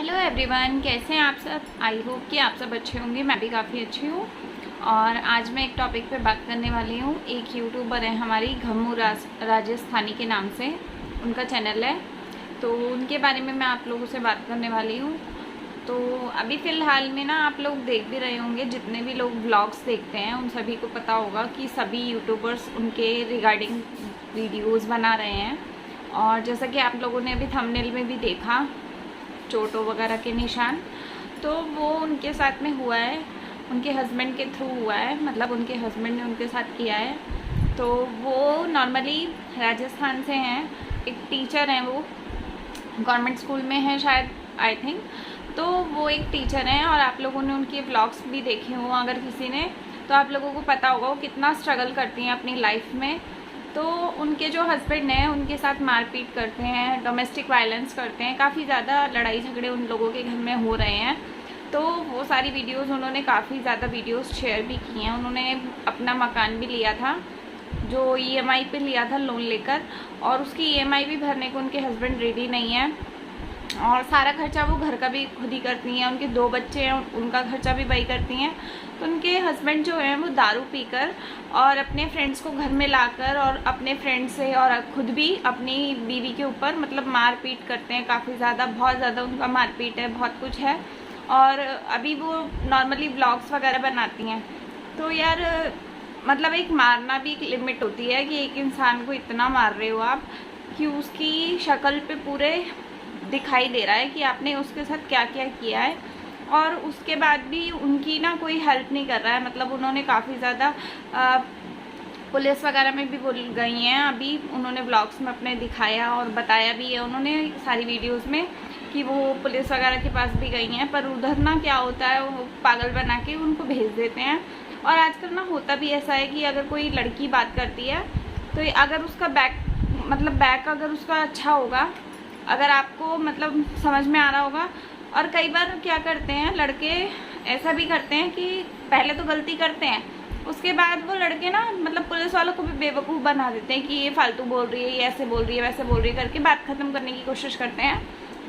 Hello everyone, कैसे हैं आप सब। आई होप कि आप सब अच्छे होंगे। मैं भी काफ़ी अच्छी हूँ। और आज मैं एक टॉपिक पे बात करने वाली हूँ। एक यूट्यूबर है हमारी घम्मू राजस्थानी के नाम से उनका चैनल है, तो उनके बारे में मैं आप लोगों से बात करने वाली हूँ। तो अभी फ़िलहाल में ना आप लोग देख भी रहे होंगे, जितने भी लोग व्लॉग्स देखते हैं उन सभी को पता होगा कि सभी यूट्यूबर्स उनके रिगार्डिंग वीडियोज़ बना रहे हैं। और जैसा कि आप लोगों ने अभी थंबनेल में भी देखा, चोटों वगैरह के निशान, तो वो उनके साथ में हुआ है, उनके हस्बैंड के थ्रू हुआ है, मतलब उनके हस्बैंड ने उनके साथ किया है। तो वो नॉर्मली राजस्थान से हैं, एक टीचर हैं, वो गवर्नमेंट स्कूल में है शायद, आई थिंक। तो वो एक टीचर हैं और आप लोगों ने उनके व्लॉग्स भी देखे हों अगर किसी ने, तो आप लोगों को पता होगा वो कितना स्ट्रगल करती हैं अपनी लाइफ में। तो उनके जो हस्बैंड हैं उनके साथ मारपीट करते हैं, डोमेस्टिक वायलेंस करते हैं, काफ़ी ज़्यादा लड़ाई झगड़े उन लोगों के घर में हो रहे हैं। तो वो सारी वीडियोस उन्होंने काफ़ी ज़्यादा वीडियोस शेयर भी की हैं। उन्होंने अपना मकान भी लिया था, जो ईएमआई पे लिया था लोन लेकर, और उसकी ईएमआई भी भरने को उनके हस्बैंड रेडी नहीं है। और सारा खर्चा वो घर का भी खुद ही करती हैं। उनके 2 बच्चे हैं, उनका खर्चा भी वही करती हैं। तो उनके हस्बैंड जो हैं वो दारू पीकर और अपने फ्रेंड्स को घर में लाकर और अपने फ्रेंड से और खुद भी अपनी बीवी के ऊपर मतलब मारपीट करते हैं काफ़ी ज़्यादा, बहुत ज़्यादा उनका मारपीट है, बहुत कुछ है। और अभी वो नॉर्मली व्लॉग्स वगैरह बनाती हैं। तो यार मतलब एक मारना भी एक लिमिट होती है कि एक इंसान को इतना मार रहे हो आप कि उसकी शक्ल पे पूरे दिखाई दे रहा है कि आपने उसके साथ क्या क्या किया है। और उसके बाद भी उनकी ना कोई हेल्प नहीं कर रहा है। मतलब उन्होंने काफ़ी ज़्यादा पुलिस वगैरह में भी बोल गई हैं। अभी उन्होंने व्लॉग्स में अपने दिखाया और बताया भी है उन्होंने सारी वीडियोस में कि वो पुलिस वगैरह के पास भी गई हैं, पर उधर ना क्या होता है, वो पागल बना के उनको भेज देते हैं। और आजकल ना होता भी ऐसा है कि अगर कोई लड़की बात करती है तो अगर उसका बैक अगर उसका अच्छा होगा, अगर आपको मतलब समझ में आ रहा होगा। और कई बार क्या करते हैं लड़के, ऐसा भी करते हैं कि पहले तो गलती करते हैं, उसके बाद वो लड़के ना मतलब पुलिस वालों को भी बेवकूफ़ बना देते हैं कि ये फालतू बोल रही है, ये ऐसे बोल रही है, वैसे बोल रही है करके बात ख़त्म करने की कोशिश करते हैं।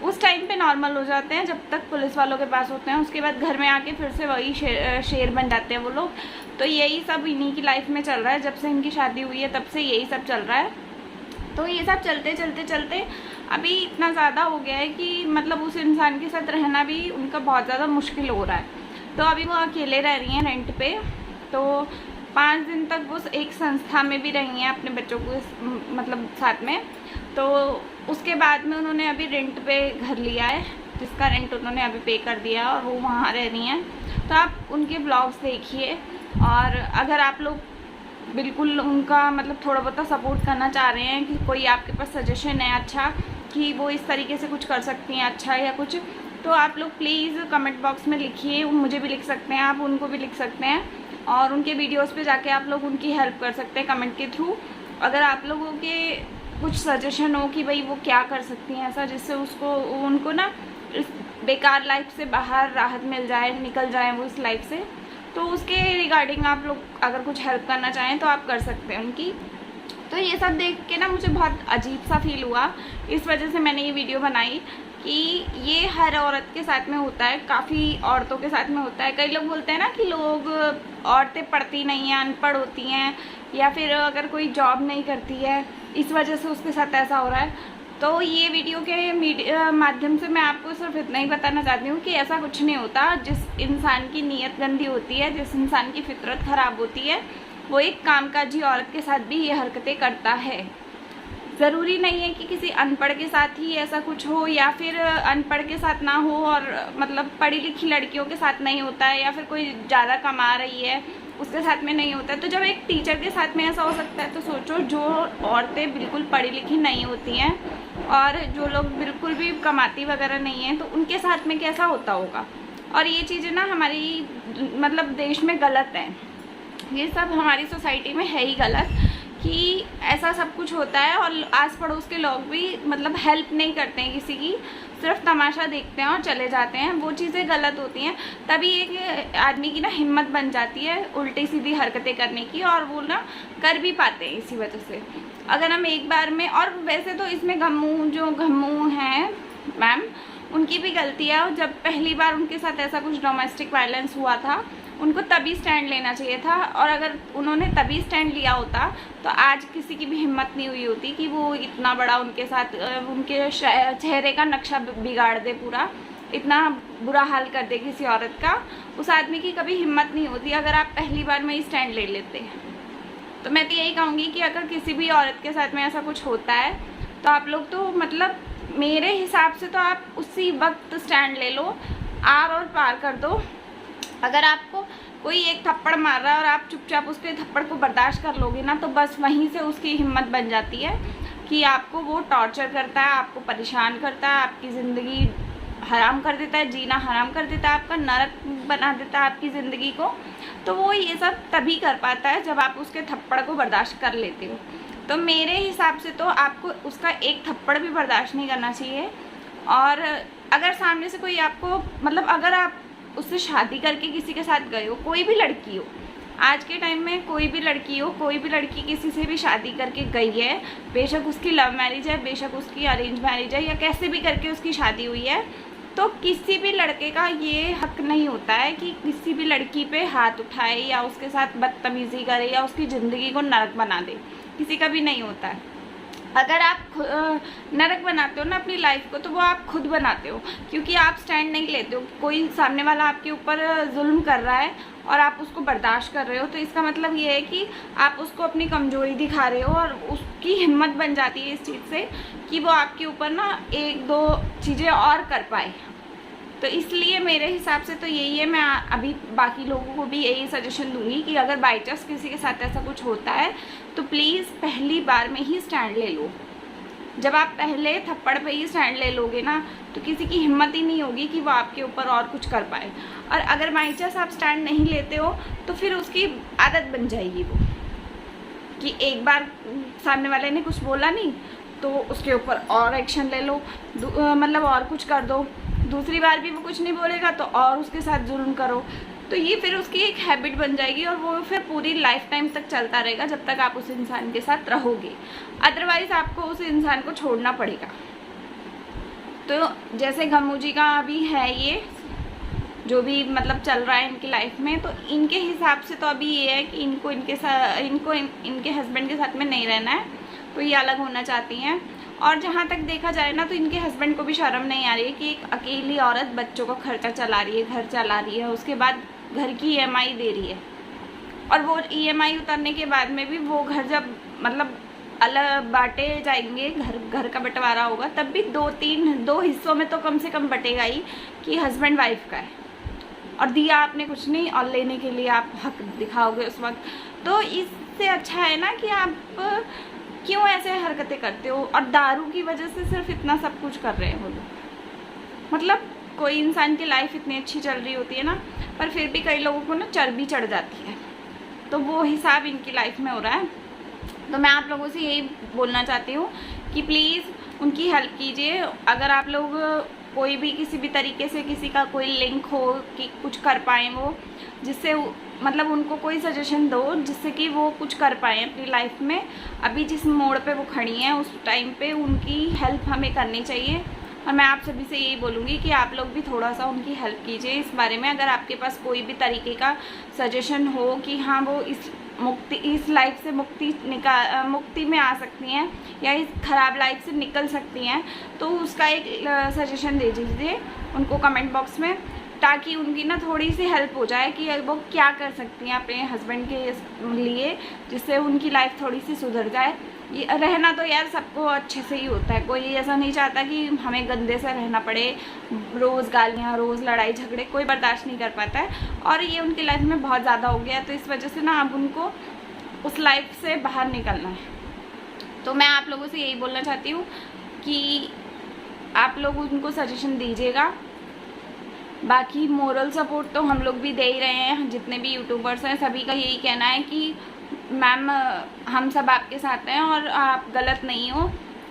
उस टाइम पे नॉर्मल हो जाते हैं जब तक पुलिस वालों के पास होते हैं। उसके बाद घर में आके फिर से वही शेर बन जाते हैं वो लोग। तो यही सब इन्हीं की लाइफ में चल रहा है। जब से इनकी शादी हुई है तब से यही सब चल रहा है। तो ये सब चलते चलते चलते अभी इतना ज़्यादा हो गया है कि मतलब उस इंसान के साथ रहना भी उनका बहुत ज़्यादा मुश्किल हो रहा है। तो अभी वो अकेले रह रही हैं रेंट पे। तो 5 दिन तक वो एक संस्था में भी रही हैं अपने बच्चों को मतलब साथ में। तो उसके बाद में उन्होंने अभी रेंट पे घर लिया है, जिसका रेंट उन्होंने अभी पे कर दिया और वो वहाँ रह रही हैं। तो आप उनके ब्लॉग्स देखिए, और अगर आप लोग बिल्कुल उनका मतलब थोड़ा बहुत सपोर्ट करना चाह रहे हैं कि कोई आपके पास सजेशन है अच्छा कि वो इस तरीके से कुछ कर सकती हैं अच्छा या कुछ, तो आप लोग प्लीज़ कमेंट बॉक्स में लिखिए। मुझे भी लिख सकते हैं, आप उनको भी लिख सकते हैं, और उनके वीडियोस पे जाके आप लोग उनकी हेल्प कर सकते हैं कमेंट के थ्रू। अगर आप लोगों के कुछ सजेशन हो कि भाई वो क्या कर सकती हैं ऐसा जिससे उनको ना इस बेकार लाइफ से बाहर राहत मिल जाए, निकल जाए वो इस लाइफ से, तो उसके रिगार्डिंग आप लोग अगर कुछ हेल्प करना चाहें तो आप कर सकते हैं उनकी। तो ये सब देख के ना मुझे बहुत अजीब सा फील हुआ, इस वजह से मैंने ये वीडियो बनाई कि ये हर औरत के साथ में होता है, काफ़ी औरतों के साथ में होता है। कई लोग बोलते हैं ना कि लोग औरतें पढ़ती नहीं हैं, अनपढ़ होती हैं, या फिर अगर कोई जॉब नहीं करती है इस वजह से उसके साथ ऐसा हो रहा है। तो ये वीडियो के माध्यम से मैं आपको सिर्फ इतना ही बताना चाहती हूँ कि ऐसा कुछ नहीं होता। जिस इंसान की नीयत गंदी होती है, जिस इंसान की फितरत ख़राब होती है, वो एक कामकाजी औरत के साथ भी ये हरकतें करता है। ज़रूरी नहीं है कि किसी अनपढ़ के साथ ही ऐसा कुछ हो, या फिर अनपढ़ के साथ ना हो और मतलब पढ़ी लिखी लड़कियों के साथ नहीं होता है, या फिर कोई ज़्यादा कमा रही है उसके साथ में नहीं होता है। तो जब एक टीचर के साथ में ऐसा हो सकता है, तो सोचो जो औरतें बिल्कुल पढ़ी लिखी नहीं होती हैं और जो लोग बिल्कुल भी कमाती वगैरह नहीं हैं, तो उनके साथ में कैसा होता होगा। और ये चीज़ें ना हमारी मतलब देश में गलत है, ये सब हमारी सोसाइटी में है ही गलत कि ऐसा सब कुछ होता है। और आस पड़ोस के लोग भी मतलब हेल्प नहीं करते हैं किसी की, सिर्फ तमाशा देखते हैं और चले जाते हैं। वो चीज़ें गलत होती हैं। तभी एक आदमी की ना हिम्मत बन जाती है उल्टी सीधी हरकतें करने की, और वो ना कर भी पाते हैं इसी वजह से। अगर हम एक बार में, और वैसे तो इसमें घम्मू हैं मैम, उनकी भी गलती है। और जब पहली बार उनके साथ ऐसा कुछ डोमेस्टिक वायलेंस हुआ था, उनको तभी स्टैंड लेना चाहिए था। और अगर उन्होंने तभी स्टैंड लिया होता तो आज किसी की भी हिम्मत नहीं हुई होती कि वो इतना बड़ा उनके साथ उनके चेहरे का नक्शा बिगाड़ दे, पूरा इतना बुरा हाल कर दे किसी औरत का। उस आदमी की कभी हिम्मत नहीं होती अगर आप पहली बार में ही स्टैंड ले लेते हैं। तो मैं तो यही कहूँगी कि अगर किसी भी औरत के साथ में ऐसा कुछ होता है तो आप लोग तो मतलब मेरे हिसाब से तो आप उसी वक्त स्टैंड ले लो, आर और पार कर दो। अगर आपको कोई एक थप्पड़ मार रहा है और आप चुपचाप उसके थप्पड़ को बर्दाश्त कर लोगे ना, तो बस वहीं से उसकी हिम्मत बन जाती है कि आपको वो टॉर्चर करता है, आपको परेशान करता है, आपकी ज़िंदगी हराम कर देता है, जीना हराम कर देता है, आपका नरक बना देता है आपकी ज़िंदगी को। तो वो ये सब तभी कर पाता है जब आप उसके थप्पड़ को बर्दाश्त कर लेते हो। तो मेरे हिसाब से तो आपको उसका एक थप्पड़ भी बर्दाश्त नहीं करना चाहिए। और अगर सामने से कोई आपको मतलब अगर आप उससे शादी करके किसी के साथ गए हो, कोई भी लड़की हो, आज के टाइम में कोई भी लड़की हो, कोई भी लड़की किसी से भी शादी करके गई है, बेशक उसकी लव मैरिज है, बेशक उसकी अरेंज मैरिज है, या कैसे भी करके उसकी शादी हुई है, तो किसी भी लड़के का ये हक नहीं होता है कि किसी भी लड़की पे हाथ उठाए या उसके साथ बदतमीज़ी करे या उसकी ज़िंदगी को नरक बना दे। किसी का भी नहीं होता है। अगर आप नरक बनाते हो ना अपनी लाइफ को, तो वो आप खुद बनाते हो, क्योंकि आप स्टैंड नहीं लेते हो। कोई सामने वाला आपके ऊपर जुल्म कर रहा है और आप उसको बर्दाश्त कर रहे हो, तो इसका मतलब ये है कि आप उसको अपनी कमज़ोरी दिखा रहे हो और उसकी हिम्मत बन जाती है इस चीज़ से कि वो आपके ऊपर ना एक दो चीज़ें और कर पाए। तो इसलिए मेरे हिसाब से तो यही है। मैं अभी बाकी लोगों को भी यही सजेशन दूंगी कि अगर बाई चांस किसी के साथ ऐसा कुछ होता है तो प्लीज़ पहली बार में ही स्टैंड ले लो। जब आप पहले थप्पड़ पे ही स्टैंड ले लोगे ना, तो किसी की हिम्मत ही नहीं होगी कि वो आपके ऊपर और कुछ कर पाए। और अगर बाई चांस आप स्टैंड नहीं लेते हो तो फिर उसकी आदत बन जाएगी वो, कि एक बार सामने वाले ने कुछ बोला नहीं तो उसके ऊपर और एक्शन ले लो, मतलब और कुछ कर दो। दूसरी बार भी वो कुछ नहीं बोलेगा तो और उसके साथ जुल्म करो। तो ये फिर उसकी एक हैबिट बन जाएगी और वो फिर पूरी लाइफ टाइम तक चलता रहेगा जब तक आप उस इंसान के साथ रहोगे। अदरवाइज आपको उस इंसान को छोड़ना पड़ेगा। तो जैसे गम्मू जी का अभी है ये जो भी मतलब चल रहा है इनकी लाइफ में, तो इनके हिसाब से तो अभी ये है कि इनको इनके हस्बैंड के साथ में नहीं रहना है, तो ये अलग होना चाहती हैं। और जहाँ तक देखा जाए ना, तो इनके हस्बैंड को भी शर्म नहीं आ रही है कि एक अकेली औरत बच्चों का खर्चा चला रही है, घर चला रही है, उसके बाद घर की EMI दे रही है। और वो EMI उतरने के बाद में भी वो घर जब मतलब अलग बांटे जाएंगे, घर का बंटवारा होगा, तब भी दो हिस्सों में तो कम से कम बटेगा ही कि हस्बैंड वाइफ का है। और दिया आपने कुछ नहीं और लेने के लिए आप हक दिखाओगे उस वक्त। तो इससे अच्छा है ना कि आप क्यों ऐसे हरकतें करते हो। और दारू की वजह से सिर्फ इतना सब कुछ कर रहे हैं वो लोग। मतलब कोई इंसान की लाइफ इतनी अच्छी चल रही होती है ना, पर फिर भी कई लोगों को ना चर्बी चढ़ जाती है, तो वो हिसाब इनकी लाइफ में हो रहा है। तो मैं आप लोगों से यही बोलना चाहती हूँ कि प्लीज़ उनकी हेल्प कीजिए। अगर आप लोग कोई भी किसी भी तरीके से किसी का कोई लिंक हो कि कुछ कर पाएँ वो, जिससे मतलब उनको कोई सजेशन दो जिससे कि वो कुछ कर पाएँ अपनी लाइफ में। अभी जिस मोड़ पे वो खड़ी हैं उस टाइम पे उनकी हेल्प हमें करनी चाहिए। और मैं आप सभी से यही बोलूँगी कि आप लोग भी थोड़ा सा उनकी हेल्प कीजिए इस बारे में। अगर आपके पास कोई भी तरीके का सजेशन हो कि हाँ वो इस लाइफ से मुक्ति में आ सकती हैं या इस ख़राब लाइफ से निकल सकती हैं, तो उसका एक सजेशन दे दीजिए उनको कमेंट बॉक्स में, ताकि उनकी ना थोड़ी सी हेल्प हो जाए कि वो क्या कर सकती हैं अपने हस्बैंड के लिए, जिससे उनकी लाइफ थोड़ी सी सुधर जाए। ये रहना तो यार सबको अच्छे से ही होता है, कोई ऐसा नहीं चाहता कि हमें गंदे से रहना पड़े, रोज़ गालियाँ, रोज़ लड़ाई झगड़े, कोई बर्दाश्त नहीं कर पाता है। और ये उनकी लाइफ में बहुत ज़्यादा हो गया है, तो इस वजह से ना अब उनको उस लाइफ से बाहर निकलना है। तो मैं आप लोगों से यही बोलना चाहती हूँ कि आप लोग उनको सजेशन दीजिएगा। बाकी मोरल सपोर्ट तो हम लोग भी दे ही रहे हैं, जितने भी यूट्यूबर्स हैं सभी का यही कहना है कि मैम हम सब आपके साथ हैं और आप गलत नहीं हो,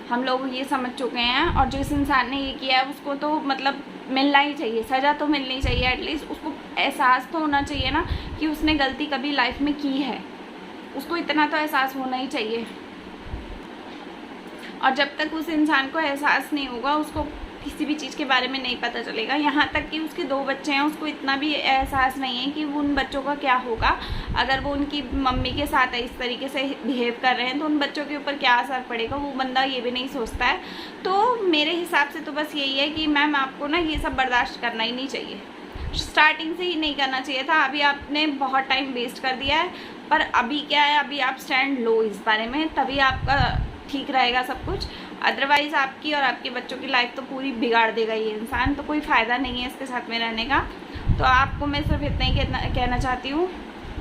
हम लोग ये समझ चुके हैं। और जिस इंसान ने ये किया है उसको तो मतलब मिलना ही चाहिए, सज़ा तो मिलनी चाहिए। एटलीस्ट उसको एहसास तो होना चाहिए ना कि उसने गलती कभी लाइफ में की है, उसको इतना तो एहसास होना ही चाहिए। और जब तक उस इंसान को एहसास नहीं होगा, उसको किसी भी चीज़ के बारे में नहीं पता चलेगा। यहाँ तक कि उसके 2 बच्चे हैं, उसको इतना भी एहसास नहीं है कि उन बच्चों का क्या होगा अगर वो उनकी मम्मी के साथ इस तरीके से बिहेव कर रहे हैं, तो उन बच्चों के ऊपर क्या असर पड़ेगा, वो बंदा ये भी नहीं सोचता है। तो मेरे हिसाब से तो बस यही है कि मैम आपको ना ये सब बर्दाश्त करना ही नहीं चाहिए, स्टार्टिंग से ही नहीं करना चाहिए था। अभी आपने बहुत टाइम वेस्ट कर दिया है, पर अभी क्या है, अभी आप स्टैंड लो इस बारे में, तभी आपका ठीक रहेगा सब कुछ। अदरवाइज़ आपकी और आपके बच्चों की लाइफ तो पूरी बिगाड़ देगा ये इंसान, तो कोई फ़ायदा नहीं है इसके साथ में रहने का। तो आपको मैं सिर्फ इतना ही कहना चाहती हूँ।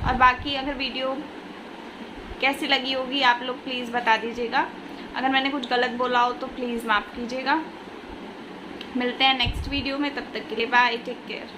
और बाकी अगर वीडियो कैसी लगी होगी आप लोग प्लीज़ बता दीजिएगा। अगर मैंने कुछ गलत बोला हो तो प्लीज़ माफ़ कीजिएगा। मिलते हैं नेक्स्ट वीडियो में, तब तक के लिए बाय, टेक केयर।